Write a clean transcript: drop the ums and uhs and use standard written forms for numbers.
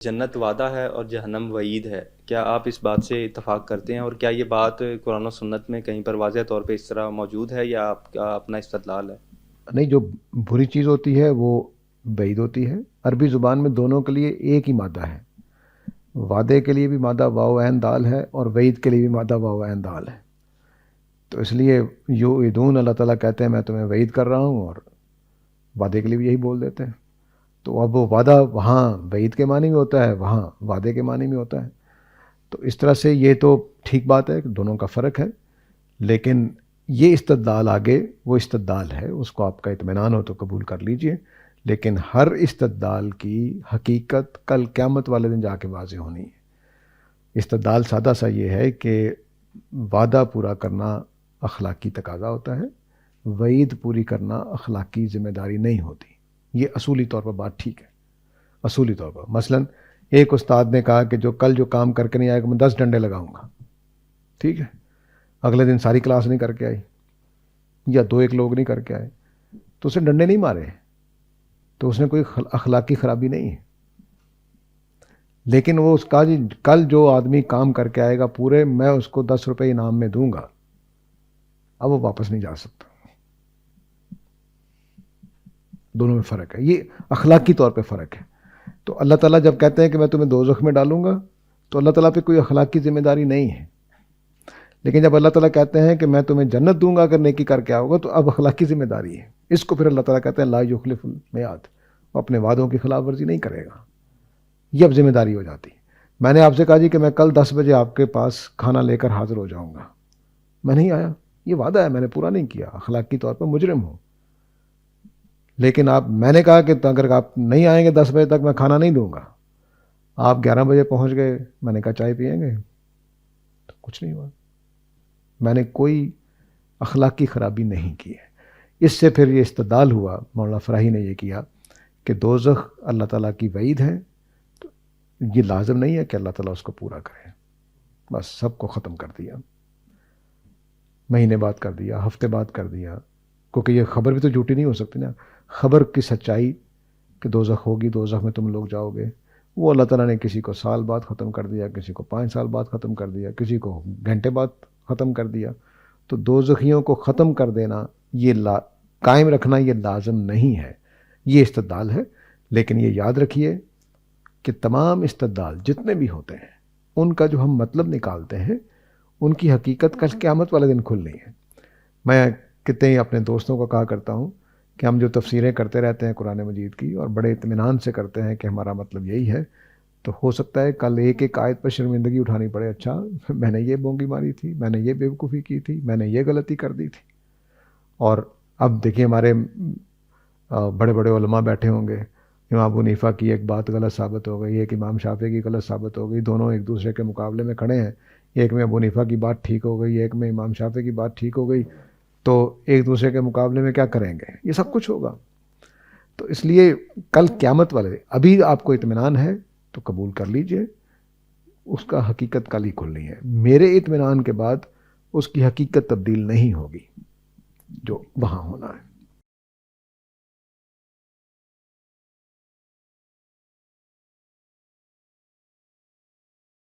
جنت وعدہ ہے اور جہنم وعید ہے، کیا آپ اس بات سے اتفاق کرتے ہیں؟ اور کیا یہ بات قرآن و سنت میں کہیں پر واضح طور پہ اس طرح موجود ہے یا آپ کا اپنا استدلال ہے؟ نہیں، جو بری چیز ہوتی ہے وہ بعید ہوتی ہے. عربی زبان میں دونوں کے لیے ایک ہی مادہ ہے. وعدے کے لیے بھی مادہ واو عین دال ہے اور وعید کے لیے بھی مادہ واو عین دال ہے. تو اس لیے یوعدون، اللہ تعالیٰ کہتے ہیں میں تمہیں وعید کر رہا ہوں، اور وعدے کے لیے بھی یہی بول دیتے ہیں. تو اب وہ وعدہ وہاں وعید کے معنی میں ہوتا ہے، وہاں وعدے کے معنی میں ہوتا ہے. تو اس طرح سے یہ تو ٹھیک بات ہے کہ دونوں کا فرق ہے، لیکن یہ استدلال آگے وہ استدلال ہے، اس کو آپ کا اطمینان ہو تو قبول کر لیجئے، لیکن ہر استدلال کی حقیقت کل قیامت والے دن جا کے واضح ہونی ہے. استدلال سادہ سا یہ ہے کہ وعدہ پورا کرنا اخلاقی تقاضا ہوتا ہے، وعید پوری کرنا اخلاقی ذمہ داری نہیں ہوتی. یہ اصولی طور پر بات ٹھیک ہے. اصولی طور پر مثلا ایک استاد نے کہا کہ جو کل جو کام کر کے نہیں آئے گا میں 10 ڈنڈے لگاؤں گا. ٹھیک ہے، اگلے دن ساری کلاس نہیں کر کے آئی یا 2-1 لوگ نہیں کر کے آئے تو اسے ڈنڈے نہیں مارے، تو اس نے کوئی اخلاقی خرابی نہیں ہے. لیکن وہ اس کا جی کل جو آدمی کام کر کے آئے گا پورے، میں اس کو 10 روپے انعام میں دوں گا، اب وہ واپس نہیں جا سکتا. دونوں میں فرق ہے، یہ اخلاقی طور پہ فرق ہے. تو اللہ تعالیٰ جب کہتے ہیں کہ میں تمہیں دوزخ میں ڈالوں گا تو اللہ تعالیٰ پہ کوئی اخلاقی ذمہ داری نہیں ہے. لیکن جب اللہ تعالیٰ کہتے ہیں کہ میں تمہیں جنت دوں گا اگر نیکی کر کے آؤ گا، تو اب اخلاقی ذمہ داری ہے. اس کو پھر اللہ تعالیٰ کہتے ہیں لا یخلف المیعاد، وہ اپنے وعدوں کی خلاف ورزی نہیں کرے گا. یہ اب ذمہ داری ہو جاتی ہے. میں نے آپ سے کہا جی کہ میں کل 10 بجے آپ کے پاس کھانا لے کر حاضر ہو جاؤں گا، میں نہیں آیا، یہ وعدہ ہے، میں نے پورا نہیں کیا، اخلاقی طور پر مجرم ہوں. لیکن میں نے کہا کہ اگر آپ نہیں آئیں گے 10 بجے تک میں کھانا نہیں دوں گا، آپ 11 بجے پہنچ گئے، میں نے کہا چائے پئیں گے، تو کچھ نہیں ہوا. میں نے کوئی اخلاقی خرابی نہیں کی ہے. اس سے پھر یہ استدلال ہوا، مولانا فراہی نے یہ کیا کہ دوزخ اللہ تعالیٰ کی وعید ہے، تو یہ لازم نہیں ہے کہ اللہ تعالیٰ اس کو پورا کرے. بس سب کو ختم کر دیا، مہینے بعد کر دیا، ہفتے بعد کر دیا، کیونکہ یہ خبر بھی تو جھوٹی نہیں ہو سکتی نا. خبر کی سچائی کہ دوزخ ہوگی، دوزخ میں تم لوگ جاؤ گے، وہ اللہ تعالیٰ نے کسی کو سال بعد ختم کر دیا، کسی کو 5 سال بعد ختم کر دیا، کسی کو گھنٹے بعد ختم کر دیا. تو دوزخیوں کو ختم کر دینا، یہ قائم رکھنا یہ لازم نہیں ہے، یہ استدلال ہے. لیکن یہ یاد رکھیے کہ تمام استدلال جتنے بھی ہوتے ہیں ان کا جو ہم مطلب نکالتے ہیں ان کی حقیقت کل قیامت والے دن کھلنی ہے. میں کتنے ہی اپنے دوستوں کو کہا کرتا ہوں کہ ہم جو تفسیریں کرتے رہتے ہیں قرآن مجید کی اور بڑے اطمینان سے کرتے ہیں کہ ہمارا مطلب یہی ہے، تو ہو سکتا ہے کل ایک آیت پر شرمندگی اٹھانی پڑے، اچھا میں نے یہ بونگی ماری تھی، میں نے یہ بیوقوفی کی تھی، میں نے یہ غلطی کر دی تھی. اور اب دیکھیے ہمارے بڑے بڑے علماء بیٹھے ہوں گے، امام ابو حنیفہ کی ایک بات غلط ثابت ہو گئی، ایک امام شافعی کی غلط ثابت ہو گئی، دونوں ایک دوسرے کے مقابلے میں کھڑے ہیں، ایک میں ابو حنیفہ کی بات ٹھیک ہو گئی، ایک میں امام شافعی کی بات ٹھیک ہو گئی، تو ایک دوسرے کے مقابلے میں کیا کریں گے؟ یہ سب کچھ ہوگا. تو اس لیے کل قیامت والے ابھی آپ کو اطمینان ہے تو قبول کر لیجئے، اس کا حقیقت کل ہی کھلنی ہے. میرے اطمینان کے بعد اس کی حقیقت تبدیل نہیں ہوگی جو وہاں ہونا ہے.